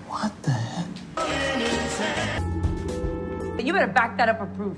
What the heck? You better back that up with proof.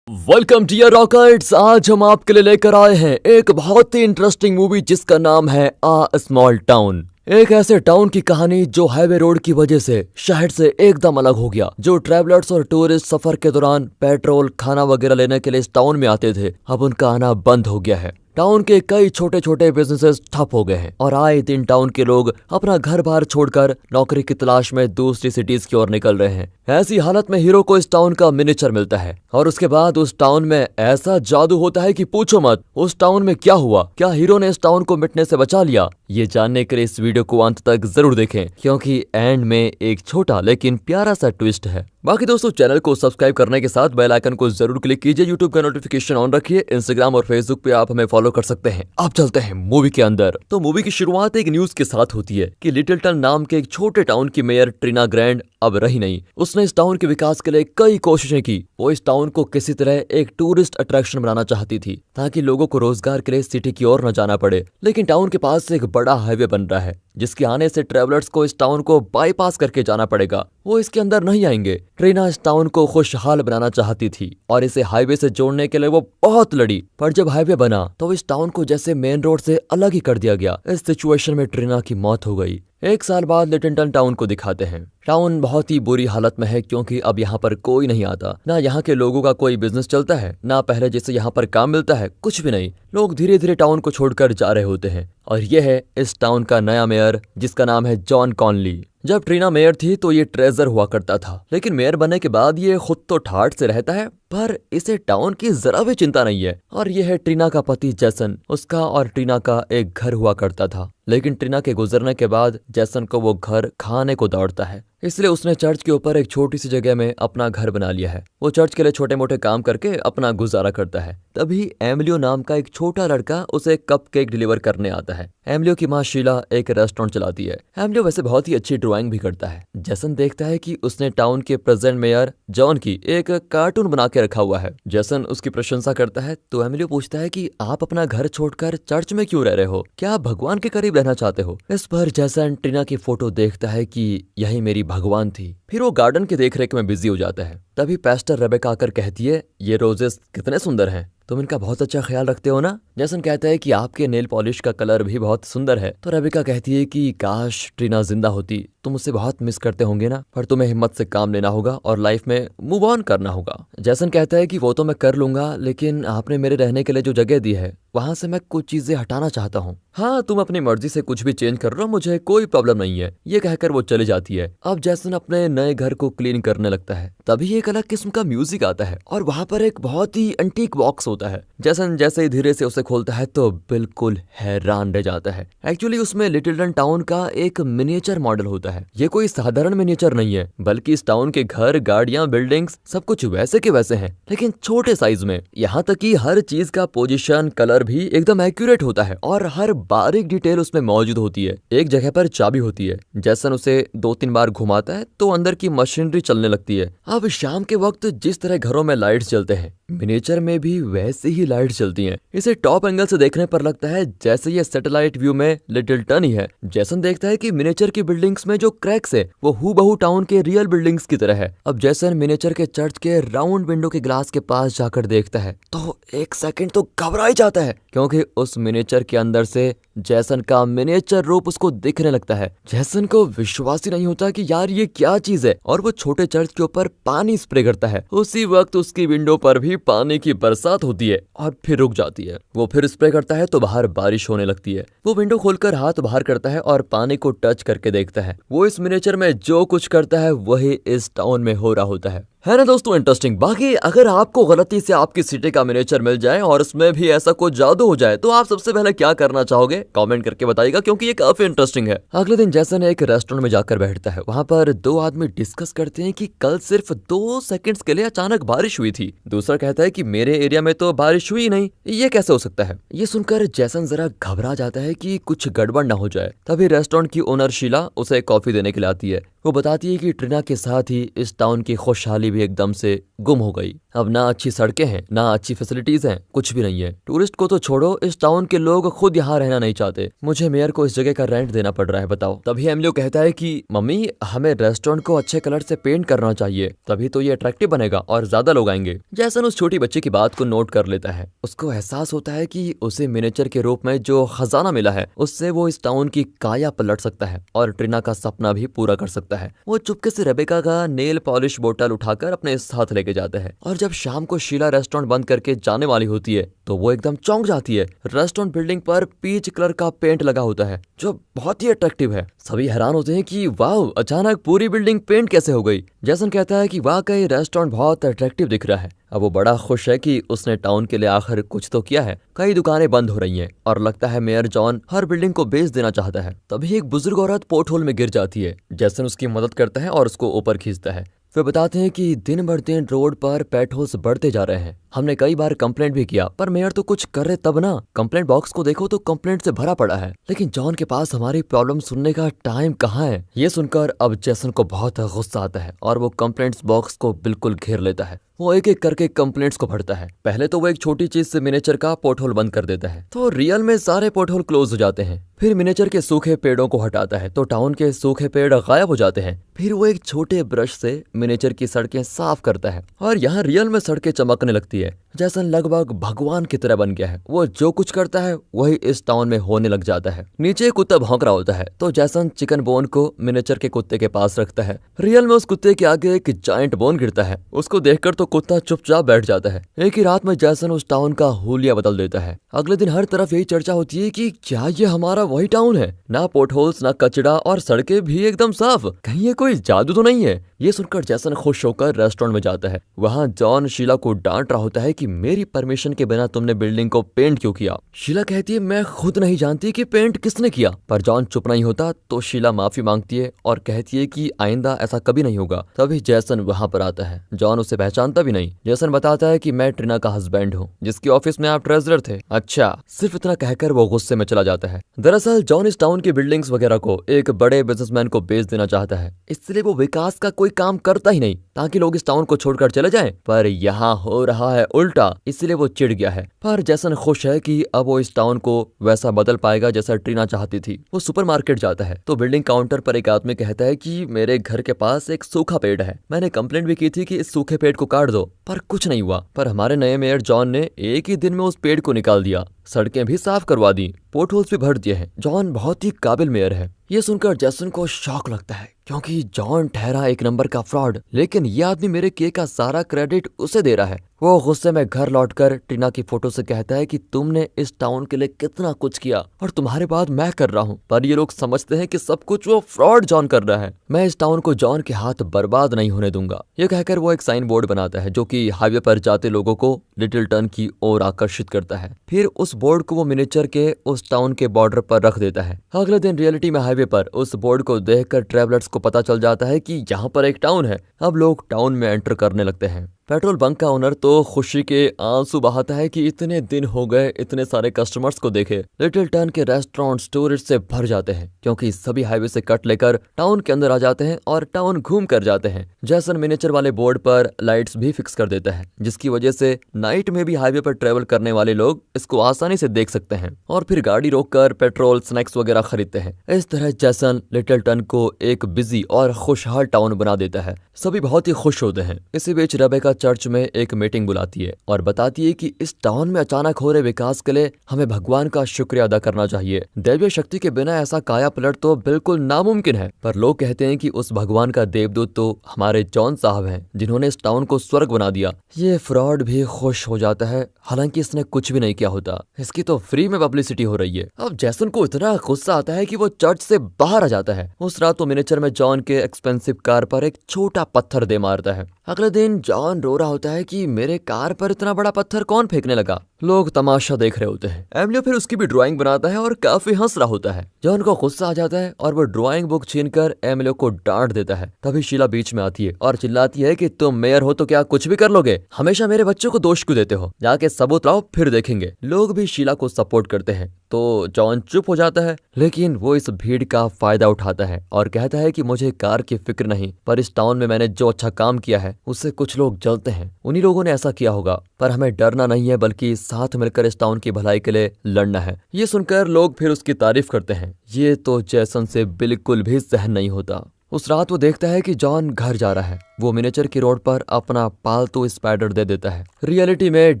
Welcome dear rockets. आज हम आपके लिए लेकर आए हैं एक बहुत ही इंटरेस्टिंग मूवी जिसका नाम है आ स्मॉल टाउन। एक ऐसे टाउन की कहानी जो हाईवे रोड की वजह से शहर से एकदम अलग हो गया। जो ट्रैवलर्स और टूरिस्ट सफर के दौरान पेट्रोल खाना वगैरह लेने के लिए इस टाउन में आते थे, अब उनका आना बंद हो गया है। टाउन के कई छोटे छोटे बिजनेसेस ठप हो गए हैं और आए दिन टाउन के लोग अपना घर बार छोड़कर नौकरी की तलाश में दूसरी सिटीज की ओर निकल रहे हैं। ऐसी हालत में हीरो को इस टाउन का मिनिएचर मिलता है और उसके बाद उस टाउन में ऐसा जादू होता है कि पूछो मत। उस टाउन में क्या हुआ, क्या हीरो ने इस टाउन को मिटने से बचा लिया, ये जानने के लिए इस वीडियो को अंत तक जरूर देखें, क्योंकि एंड में एक छोटा लेकिन प्यारा सा ट्विस्ट है। बाकी दोस्तों, चैनल को सब्सक्राइब करने के साथ बेल आइकन को जरूर क्लिक कीजिए। यूट्यूब का नोटिफिकेशन ऑन रखिए। इंस्टाग्राम और फेसबुक पे आप हमें फॉलो कर सकते हैं। अब चलते हैं मूवी के अंदर। तो मूवी की शुरुआत एक न्यूज के साथ होती है कि लिटिलटन नाम के एक छोटे टाउन की मेयर ट्रिना ग्रैंड अब रही नहीं। उसने इस टाउन के विकास के लिए कई कोशिशें की। वो इस टाउन को किसी तरह एक टूरिस्ट अट्रैक्शन बनाना चाहती थी ताकि लोगों को रोजगार के लिए सिटी की ओर न जाना पड़े। लेकिन टाउन के पास एक बड़ा हाईवे बन रहा है जिसके आने से ट्रेवलर्स को इस टाउन को बाईपास करके जाना पड़ेगा। वो इसके अंदर नहीं आएंगे। ट्रिना इस टाउन को खुशहाल बनाना चाहती थी और इसे हाईवे से जोड़ने के लिए वो बहुत लड़ी, पर जब हाईवे बना तो इस टाउन को जैसे मेन रोड से अलग ही कर दिया गया। इस सिचुएशन में ट्रिना की मौत हो गई। एक साल बाद लिटिलटन टाउन को दिखाते हैं। टाउन बहुत ही बुरी हालत में है क्योंकि अब यहाँ पर कोई नहीं आता। ना यहाँ के लोगों का कोई बिजनेस चलता है, ना पहले जैसे यहाँ पर काम मिलता है, कुछ भी नहीं। लोग धीरे धीरे टाउन को छोड़कर जा रहे होते हैं और यह है इस टाउन का नया मेयर जिसका नाम है जॉन कॉनली। जब ट्रिना मेयर थी तो ये ट्रेजर हुआ करता था, लेकिन मेयर बनने के बाद ये खुद तो ठाठ से रहता है पर इसे टाउन की जरा भी चिंता नहीं है। और यह है ट्रिना का पति जैसन। उसका और ट्रिना का एक घर हुआ करता था, लेकिन ट्रिना के गुजरने के बाद जैसन को वो घर खाने को दौड़ता है, इसलिए उसने चर्च के ऊपर एक छोटी सी जगह में अपना घर बना लिया है। वो चर्च के लिए छोटे मोटे काम करके अपना गुजारा करता है। तभी एमिलियो नाम का एक छोटा लड़का उसे कपकेक डिलीवर करने आता है। एमिलियो की माँ शीला एक रेस्टोरेंट चलाती है। एमिलियो वैसे बहुत ही अच्छी ड्राइंग भी करता है। जैसन देखता है कि उसने टाउन के प्रेजेंट मेयर जॉन की एक कार्टून बना के रखा हुआ है। जैसन उसकी प्रशंसा करता है तो एमिलियो पूछता है कि आप अपना घर छोड़कर चर्च में क्यों रह रहे हो, क्या आप भगवान के करीब रहना चाहते हो। इस पर जैसन ट्रिना की फोटो देखता है कि यही मेरी भगवान थी। फिर वो गार्डन की देखरेख में बिजी हो जाता है। तभी पेस्टर रेबेका आकर कहती है, ये रोजेस कितने सुंदर हैं, तुम इनका बहुत अच्छा ख्याल रखते हो ना। जैसन कहता है कि आपके नेल पॉलिश का कलर भी बहुत सुंदर है। तो रेबेका कहती है कि काश ट्रिना जिंदा होती, तुम उसे बहुत मिस करते होंगे ना, पर तुम्हें हिम्मत से काम लेना होगा और लाइफ में मूव ऑन करना होगा। जैसन कहता है कि वो तो मैं कर लूंगा, लेकिन आपने मेरे रहने के लिए जो जगह दी है वहां से मैं कुछ चीजें हटाना चाहता हूँ। हाँ, तुम अपनी मर्जी से कुछ भी चेंज कर लो, मुझे कोई प्रॉब्लम नहीं है। ये कहकर वो चली जाती है। अब जैसन अपने नए घर को क्लीन करने लगता है, तभी एक अलग किस्म का म्यूजिक आता है और वहां पर एक बहुत ही एंटीक बॉक्स होता है। जैसन जैसे ही धीरे से उसे खोलता है तो बिल्कुल हैरान रह जाता है। एक्चुअली उसमें लिटिलटन टाउन का एक मिनिएचर मॉडल होता है। ये कोई साधारण मिनिएचर नहीं है, बल्कि इस टाउन के घर, गाड़ियां, बिल्डिंग्स सब कुछ वैसे के वैसे हैं, लेकिन छोटे साइज में। यहाँ तक कि हर चीज का पोजीशन, कलर भी एकदम एक्यूरेट होता है और हर बारीक डिटेल उसमें मौजूद होती है। एक जगह पर चाबी होती है। जैसन उसे 2-3 बार घुमाता है तो अंदर की मशीनरी चलने लगती है। अब शाम के वक्त जिस तरह घरों में लाइट्स जलते हैं, मिनिएचर में भी वैसे ही लाइट चलती हैं। इसे टॉप एंगल से देखने पर लगता है जैसे ये सैटेलाइट व्यू में लिटिलटन ही है। जैसन देखता है कि मिनिएचर की बिल्डिंग्स में जो क्रैक्स है वो हूबहू टाउन के रियल बिल्डिंग्स की तरह है। अब जैसन मिनिएचर के चर्च के राउंड विंडो के ग्लास के पास जाकर देखता है तो एक सेकंड तो घबरा ही जाता है, क्योंकि उस मिनिएचर के अंदर से जैसन का मिनिएचर रूप उसको दिखने लगता है। जैसन को विश्वास ही नहीं होता कि यार ये क्या चीज है, और वो छोटे चर्च के ऊपर पानी स्प्रे करता है। उसी वक्त उसकी विंडो पर भी पानी की बरसात होती है और फिर रुक जाती है। वो फिर स्प्रे करता है तो बाहर बारिश होने लगती है। वो विंडो खोलकर हाथ बाहर करता है और पानी को टच करके देखता है। वो इस मिनिएचर में जो कुछ करता है वही इस टाउन में हो रहा होता है ना दोस्तों, इंटरेस्टिंग। बाकी अगर आपको गलती से आपकी सिटी का मिनिएचर मिल जाए और उसमें भी ऐसा कोई जादू हो जाए तो आप सबसे पहले क्या करना चाहोगे, कमेंट करके बताइएगा, क्योंकि ये काफी इंटरेस्टिंग है। अगले दिन जैसन एक रेस्टोरेंट में जाकर बैठता है। वहां पर 2 आदमी डिस्कस करते हैं कि कल सिर्फ 2 सेकंड्स के लिए अचानक बारिश हुई थी। दूसरा कहता है कि मेरे एरिया में तो बारिश हुई नहीं, ये कैसे हो सकता है। ये सुनकर जैसन जरा घबरा जाता है कि कुछ गड़बड़ ना हो जाए। तभी रेस्टोरेंट की ओनर शीला उसे कॉफी देने के लिए आती है। वो बताती है कि ट्रिना के साथ ही इस टाउन की खुशहाली भी एकदम से गुम हो गई। अब ना अच्छी सड़कें हैं, ना अच्छी फैसिलिटीज हैं, कुछ भी नहीं है। टूरिस्ट को तो छोड़ो, इस टाउन के लोग खुद यहाँ रहना नहीं चाहते। मुझे मेयर को इस जगह का रेंट देना पड़ रहा है, बताओ। तभी एमिलियो कहता है कि मम्मी, हमें रेस्टोरेंट को अच्छे कलर से पेंट करना चाहिए, तभी तो ये अट्रैक्टिव बनेगा और ज्यादा लोग आएंगे। जैसन उस छोटी बच्ची की बात को नोट कर लेता है। उसको एहसास होता है कि उसे मिनिएचर के रूप में जो खजाना मिला है उससे वो इस टाउन की काया पलट सकता है और ट्रिना का सपना भी पूरा कर सकता है। वो चुपके से रेबेका का नेल पॉलिश बोतल उठाकर अपने साथ लेके जाता है और जब शाम को शीला रेस्टोरेंट बंद करके जाने वाली होती है तो वो एकदम चौंक जाती है। रेस्टोरेंट बिल्डिंग पर पीच कलर का पेंट लगा होता है जो बहुत ही अट्रैक्टिव है। सभी हैरान होते हैं कि वाह, अचानक पूरी बिल्डिंग पेंट कैसे हो गई। जैसन कहता है कि वाकई रेस्टोरेंट बहुत अट्रैक्टिव दिख रहा है। अब वो बड़ा खुश है कि उसने टाउन के लिए आखिर कुछ तो किया है। कई दुकानें बंद हो रही हैं और लगता है मेयर जॉन हर बिल्डिंग को बेच देना चाहता है। तभी एक बुजुर्ग औरत पोर्ट होल में गिर जाती है। जैसन उसकी मदद करता है और उसको ऊपर खींचता है। वे बताते हैं कि दिन भर दिन रोड पर पेट होल्स बढ़ते जा रहे हैं। हमने कई बार कंप्लेंट भी किया पर मेयर तो कुछ कर रहे तब ना। कंप्लेंट बॉक्स को देखो तो कंप्लेंट से भरा पड़ा है, लेकिन जॉन के पास हमारी प्रॉब्लम सुनने का टाइम कहाँ है। ये सुनकर अब जैसन को बहुत गुस्सा आता है और वो कंप्लेंट्स बॉक्स को बिल्कुल घेर लेता है। वो एक एक करके कंप्लेंट्स को भरता है। पहले तो वो एक छोटी चीज से मिनिएचर का पोर्टहोल बंद कर देता है तो रियल में सारे पोर्टहोल क्लोज हो जाते हैं। फिर मिनिएचर के सूखे पेड़ों को हटाता है तो टाउन के सूखे पेड़ गायब हो जाते हैं। फिर वो एक छोटे ब्रश से मिनिएचर की सड़कें साफ करता है और यहाँ रियल में सड़कें चमकने लगती है। जैसन लगभग भगवान की तरह बन गया है। वो जो कुछ करता है वही इस टाउन में होने लग जाता है। नीचे कुत्ता भौंक रहा होता है तो जैसन चिकन बोन को मिनिएचर के कुत्ते के पास रखता है। रियल में उस कुत्ते के आगे एक जायंट बोन गिरता है। उसको देखकर तो कुत्ता चुपचाप बैठ जाता है। एक ही रात में जैसन उस टाउन का हुलिया बदल देता है। अगले दिन हर तरफ यही चर्चा होती है कि क्या ये हमारा वही टाउन है, ना पोर्टहोल्स ना कचरा और सड़कें भी एकदम साफ, कहीं ये कोई जादू तो नहीं है। ये सुनकर जैसन खुश होकर रेस्टोरेंट में जाता है। वहाँ जॉन शीला को डांट रहा होता है कि मेरी परमिशन के बिना तुमने बिल्डिंग को पेंट क्यों किया। शीला कहती है मैं खुद नहीं जानती कि पेंट किसने किया, पर जॉन चुप नहीं होता तो शीला माफी मांगती है और कहती है कि आइंदा ऐसा कभी नहीं होगा। तभी जैसन वहाँ पर आता है। जॉन उसे पहचानता भी नहीं। जैसन बताता है कि मैं ट्रिना का हस्बैंड हूँ जिसकी ऑफिस में आप ट्रेजरर थे। अच्छा, सिर्फ इतना कहकर वो गुस्से में चला जाता है। दरअसल जॉन इस टाउन की बिल्डिंग्स वगैरह को एक बड़े बिजनेसमैन को बेच देना चाहता है, इसलिए वो विकास का कोई काम करता ही नहीं ताकि लोग इस टाउन को छोड़कर चले जाएं। पर यहाँ हो रहा है उल्टा, इसलिए वो चिढ़ गया है। पर जैसन खुश है कि अब वो इस टाउन को वैसा बदल पाएगा जैसा ट्रिना चाहती थी। वो सुपरमार्केट जाता है तो बिल्डिंग काउंटर पर एक आदमी कहता है कि मेरे घर के पास एक सूखा पेड़ है, मैंने कंप्लेंट भी की थी कि इस सूखे पेड़ को काट दो पर कुछ नहीं हुआ। पर हमारे नए मेयर जॉन ने एक ही दिन में उस पेड़ को निकाल दिया, सड़कें भी साफ करवा दी, पोर्टहोल्स भी भर दिए हैं। जॉन बहुत ही काबिल मेयर है। ये सुनकर जैसन को शॉक लगता है क्योंकि जॉन ठहरा एक नंबर का फ्रॉड, लेकिन ये आदमी मेरे किए का सारा क्रेडिट उसे दे रहा है। वो गुस्से में घर लौटकर टीना की फोटो से कहता है कि तुमने इस टाउन के लिए कितना कुछ किया और तुम्हारे बाद मैं कर रहा हूँ, पर ये लोग समझते हैं कि सब कुछ वो फ्रॉड जॉन कर रहा है। मैं इस टाउन को जॉन के हाथ बर्बाद नहीं होने दूंगा। ये कहकर वो एक साइन बोर्ड बनाता है जो कि हाईवे पर जाते लोगों को लिटिल टर्न की ओर आकर्षित करता है। फिर उस बोर्ड को वो मिनिएचर के उस टाउन के बॉर्डर पर रख देता है। अगले दिन रियलिटी में हाईवे पर उस बोर्ड को देखकर ट्रेवलर्स को पता चल जाता है कि यहाँ पर एक टाउन है। अब लोग टाउन में एंटर करने लगते हैं। पेट्रोल बंक का ओनर तो खुशी के आंसू बहाता है कि इतने दिन हो गए इतने सारे कस्टमर्स को देखे। लिटिल टर्न के रेस्टोरेंट टूरिस्ट से भर जाते हैं क्योंकि सभी हाईवे से कट लेकर टाउन के अंदर आ जाते हैं और टाउन घूम कर जाते हैं। जैसन मिनिएचर वाले बोर्ड पर लाइट्स भी फिक्स कर देता है जिसकी वजह से नाइट में भी हाईवे पर ट्रेवल करने वाले लोग इसको आसानी से देख सकते हैं और फिर गाड़ी रोककर पेट्रोल स्नैक्स वगैरह खरीदते हैं। इस तरह जैसन लिटिल टर्न को एक बिजी और खुशहाल टाउन बना देता है। सभी बहुत ही खुश होते हैं। इसी बीच रेबेका चर्च में एक मीटिंग बुलाती है और बताती है कि इस टाउन में अचानक हो रहे विकास के लिए हमें भगवान का शुक्रिया अदा करना चाहिए। दैवीय शक्ति के बिना ऐसा काया पलट तो बिल्कुल नामुमकिन है। पर लोग कहते हैं कि उस भगवान का देवदूत तो हमारे जॉन साहब हैं जिन्होंने इस टाउन को स्वर्ग बना दिया। ये फ्रॉड भी खुश हो जाता है, हालांकि इसने कुछ भी नहीं किया होता। इसकी तो फ्री में पब्लिसिटी हो रही है। अब जैसन को इतना गुस्सा आता है कि वो चर्च से बाहर आ जाता है। उस रात तो मिनिएचर में जॉन के एक्सपेंसिव कार पर एक छोटा पत्थर दे मारता है। अगले दिन जॉन रो रहा होता है कि मेरे कार पर इतना बड़ा पत्थर कौन फेंकने लगा। लोग तमाशा देख रहे होते हैं। एमिलियो फिर उसकी भी ड्राइंग बनाता है और काफी हंस रहा होता है। जॉन को गुस्सा आ जाता है और वो ड्राइंग बुक छीनकर एमिलियो को डांट देता है। तभी शीला बीच में आती है और चिल्लाती है कि तुम मेयर हो तो क्या कुछ भी कर लोगे, हमेशा मेरे बच्चों को दोष क्यों देते हो, जाके सबूत लाओ फिर देखेंगे। लोग भी शीला को सपोर्ट करते हैं तो जॉन चुप हो जाता है, लेकिन वो इस भीड़ का फायदा उठाता है और कहता है कि मुझे कार की फिक्र नहीं, पर इस टाउन में मैंने जो अच्छा काम किया है उससे कुछ लोग जलते हैं, उन्हीं लोगों ने ऐसा किया होगा। पर हमें डरना नहीं है बल्कि साथ मिलकर इस टाउन की भलाई के लिए लड़ना है। ये सुनकर लोग फिर उसकी तारीफ करते हैं। ये तो जैसन से बिल्कुल भी सहन नहीं होता। उस रात वो देखता है कि जॉन घर जा रहा है। वो मिनिएचर की रोड पर अपना पालतू स्पाइडर दे देता है। रियलिटी में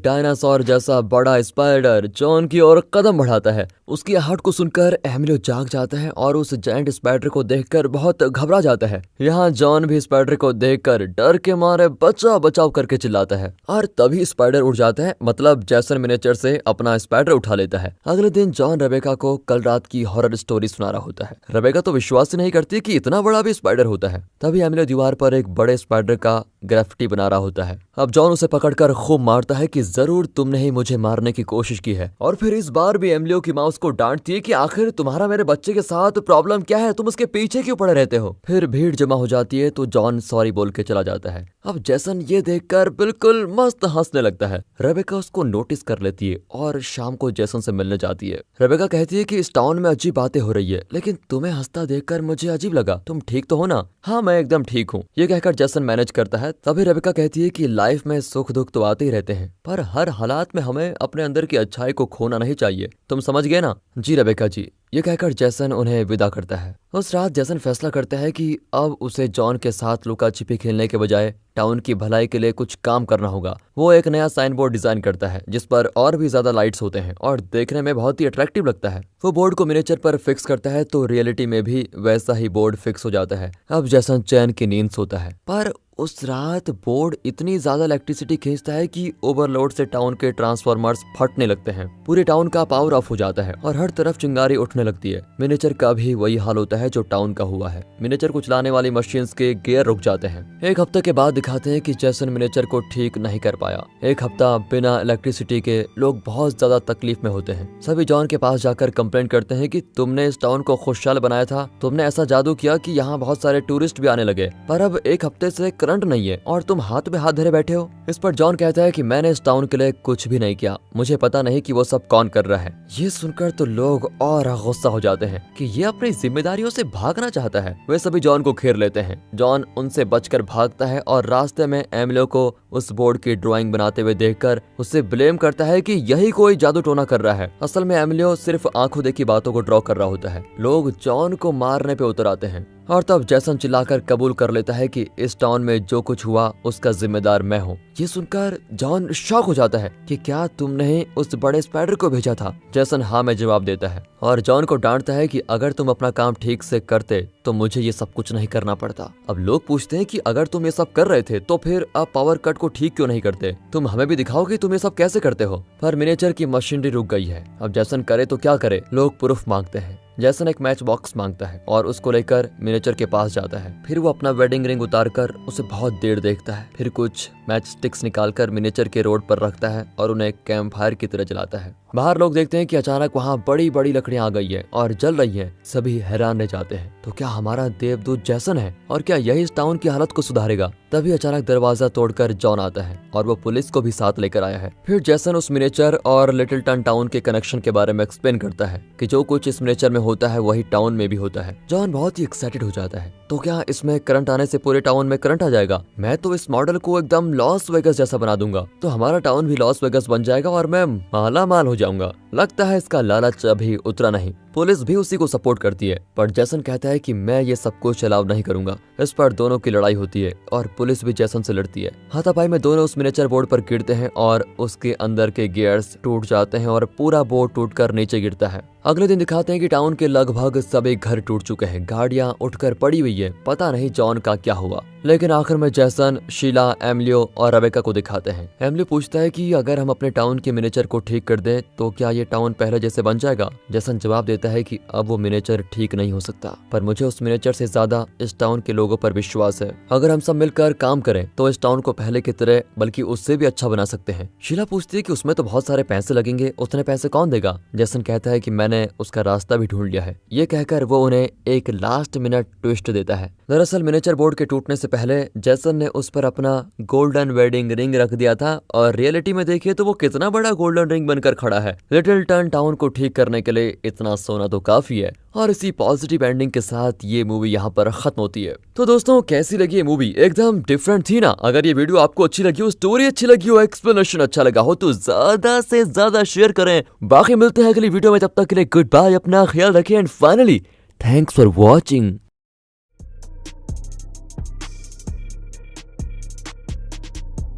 डायनासोर जैसा बड़ा स्पाइडर जॉन की ओर कदम बढ़ाता है। उसकी आहट को सुनकर एमिलियो जाग जाता है और उस जायंट स्पाइडर को देखकर बहुत घबरा जाता है। यहाँ जॉन भी स्पाइडर को देखकर डर के मारे बचाव बचाव करके चिल्लाता है और तभी स्पाइडर उड़ जाता है, मतलब जैसन मिनिएचर से अपना स्पाइडर उठा लेता है। अगले दिन जॉन रेबेका को कल रात की हॉरर स्टोरी सुना रहा होता है। रेबेका तो विश्वास ही नहीं करती कि इतना बड़ा भी स्पाइडर होता है। तभी एमिलियो दीवार पर एक बड़े स्पाइडर का ग्राफिटी बना रहा होता है। अब जॉन उसे पकड़कर खूब मारता है कि जरूर तुमने ही मुझे मारने की कोशिश की है। और फिर इस बार भी एमिलियो की माँ उसको डांटती है कि आखिर तुम्हारा मेरे बच्चे के साथ प्रॉब्लम क्या है, तुम उसके पीछे क्यों पड़े रहते हो। फिर भीड़ जमा हो जाती है तो जॉन सॉरी बोल के चला जाता है। अब जैसन ये देखकर बिल्कुल मस्त हंसने लगता है। रेबेका उसको नोटिस कर लेती है और शाम को जैसन से मिलने जाती है। रेबेका कहती है कि इस टाउन में अजीब बातें हो रही है, लेकिन तुम्हें हंसता देखकर मुझे अजीब लगा, तुम ठीक तो हो ना। हाँ मैं एकदम ठीक हूँ, ये कहकर जैसन मैनेज करता है। तभी रेबेका कहती है कि लाइफ में सुख दुख तो आते ही रहते हैं, पर हर हालात में हमें अपने अंदर की अच्छाई को खोना नहीं चाहिए, तुम समझ गए ना। जी रेबेका जी, ये कहकर जैसन उन्हें विदा करता है। उस रात जैसन फैसला करता है कि अब उसे जॉन के साथ लुका छिपी खेलने के बजाय टाउन की भलाई के लिए कुछ काम करना होगा। वो एक नया साइन बोर्ड डिजाइन करता है जिस पर और भी ज्यादा लाइट्स होते हैं और देखने में बहुत ही अट्रैक्टिव लगता है। वो बोर्ड को मिनिएचर पर फिक्स करता है तो रियलिटी में भी वैसा ही बोर्ड फिक्स हो जाता है। अब जैसन चैन की नींद सोता है, पर उस रात बोर्ड इतनी ज्यादा इलेक्ट्रिसिटी खींचता है कि ओवरलोड से टाउन के ट्रांसफार्मर्स फटने लगते हैं। पूरे टाउन का पावर ऑफ हो जाता है और हर तरफ चिंगारी उठने लगती है। मिनिएचर का भी वही हाल होता है जो टाउन का हुआ है। मिनिएचर को चलाने वाली मशीन्स के गियर रुक जाते हैं। एक हफ्ते के बाद दिखाते हैं कि जैसन मिनिएचर को ठीक नहीं कर पाया। एक हफ्ता बिना इलेक्ट्रिसिटी के लोग बहुत ज्यादा तकलीफ में होते हैं। सभी जॉन के पास जाकर कंप्लेंट करते हैं कि तुमने इस टाउन को खुशहाल बनाया था, तुमने ऐसा जादू किया कि यहाँ बहुत सारे टूरिस्ट भी आने लगे, पर अब एक हफ्ते से करंट नहीं है और तुम हाथ में हाथ धरे बैठे हो। इस पर जॉन कहता है कि मैंने इस टाउन के लिए कुछ भी नहीं किया, मुझे पता नहीं कि वो सब कौन कर रहा है। ये सुनकर तो लोग और गुस्सा हो जाते हैं कि ये अपनी जिम्मेदारियों से भागना चाहता है। वे सभी जॉन को घेर लेते हैं। जॉन उनसे बचकर भागता है और रास्ते में एमिलियो को उस बोर्ड की ड्राइंग बनाते हुए देखकर उससे ब्लेम करता है कि यही कोई जादू टोना कर रहा है। असल में एमिलियो सिर्फ आंखों देखी बातों को ड्रॉ कर रहा होता है। लोग जॉन को मारने पे उतर आते हैं और तब जैसन चिल्लाकर कबूल कर लेता है कि इस टाउन में जो कुछ हुआ उसका जिम्मेदार मैं हूँ। ये सुनकर जॉन शॉक हो जाता है कि क्या तुमने उस बड़े स्पाइडर को भेजा था। जैसन हाँ में जवाब देता है और जॉन को डांटता है कि अगर तुम अपना काम ठीक से करते तो मुझे ये सब कुछ नहीं करना पड़ता। अब लोग पूछते हैं कि अगर तुम ये सब कर रहे थे तो फिर अब पावर कट को ठीक क्यों नहीं करते, तुम हमें भी दिखाओ कि तुम ये सब कैसे करते हो। पर मिनिएचर की मशीनरी रुक गई है। अब जैसन करे तो क्या करे, लोग प्रूफ मांगते हैं। जैसन एक मैच बॉक्स मांगता है और उसको लेकर मिनिएचर के पास जाता है। फिर वो अपना वेडिंग रिंग उतारकर उसे बहुत देर देखता है। फिर कुछ मैच स्टिक्स निकालकर मिनिएचर के रोड पर रखता है और उन्हें कैंप फायर की तरह जलाता है। बाहर लोग देखते हैं कि अचानक वहाँ बड़ी बड़ी लकड़ियां आ गई है और जल रही हैं। सभी हैरान रह जाते हैं, तो क्या हमारा देवदूत जैसन है और क्या यही इस टाउन की हालत को सुधारेगा। तभी अचानक दरवाजा तोड़कर जॉन आता है और वो पुलिस को भी साथ लेकर आया है। फिर जैसन उस मिनिएचर और लिटिलटन टाउन के कनेक्शन के बारे में एक्सप्लेन करता है कि जो कुछ इस मिनिएचर में होता है वही टाउन में भी होता है। जॉन बहुत ही एक्साइटेड हो जाता है। तो क्या इसमें करंट आने से पूरे टाउन में करंट आ जाएगा? मैं तो इस मॉडल को एकदम लॉस वेगस जैसा बना दूंगा, तो हमारा टाउन भी लॉस वेगस बन जाएगा और मैं माला माल हो जाऊंगा। लगता है इसका लालच अभी उतरा नहीं। पुलिस भी उसी को सपोर्ट करती है, पर जैसन कहता है कि मैं ये सब कुछ अलाउ नहीं करूंगा। इस पर दोनों की लड़ाई होती है और पुलिस भी जैसन से लड़ती है। हाथापाई में दोनों उस मिनिएचर बोर्ड पर गिरते हैं और उसके अंदर के गियर्स टूट जाते हैं और पूरा बोर्ड टूटकर नीचे गिरता है। अगले दिन दिखाते हैं कि टाउन के लगभग सभी घर टूट चुके हैं, गाड़ियां उठकर पड़ी हुई है है। पता नहीं जॉन का क्या हुआ। लेकिन आखिर में जैसन, शीला, एमिलियो और रेबेका को दिखाते हैं। एमिलियो पूछता है कि अगर हम अपने टाउन के मिनिएचर को ठीक कर दें तो क्या ये टाउन पहले जैसे बन जाएगा। जैसन जवाब देता है कि अब वो मिनिएचर ठीक नहीं हो सकता, पर मुझे उस मिनिएचर से ज्यादा इस टाउन के लोगों पर विश्वास है। अगर हम सब मिलकर काम करें तो इस टाउन को पहले की तरह बल्कि उससे भी अच्छा बना सकते हैं। शीला पूछती है कि उसमें तो बहुत सारे पैसे लगेंगे, उतने पैसे कौन देगा। जैसन कहता है कि मैंने उसका रास्ता भी ढूंढ लिया है। ये कहकर वो उन्हें एक लास्ट मिनट ट्विस्ट देता है। दरअसल मिनिएचर बोर्ड के टूटने से पहले जैसन ने उस पर अपना गोल्डन वेडिंग रिंग रख दिया था और रियलिटी में देखिए तो वो कितना बड़ा गोल्डन रिंग बनकर खड़ा है। लिटिल टर्न टाउन को ठीक करने के लिए इतना सोना तो काफी है। और इसी पॉजिटिव एंडिंग के साथ ये मूवी यहाँ पर खत्म होती है। तो दोस्तों कैसी लगी ये मूवी? एकदम डिफरेंट थी ना? अगर ये वीडियो आपको अच्छी लगी हो, स्टोरी अच्छी लगी हो, एक्सप्लेनेशन अच्छा लगा हो तो ज्यादा से ज्यादा शेयर करें। बाकी मिलते हैं अगली वीडियो में, तब तक के लिए गुड बाय, अपना ख्याल रखें and finally thanks for watching.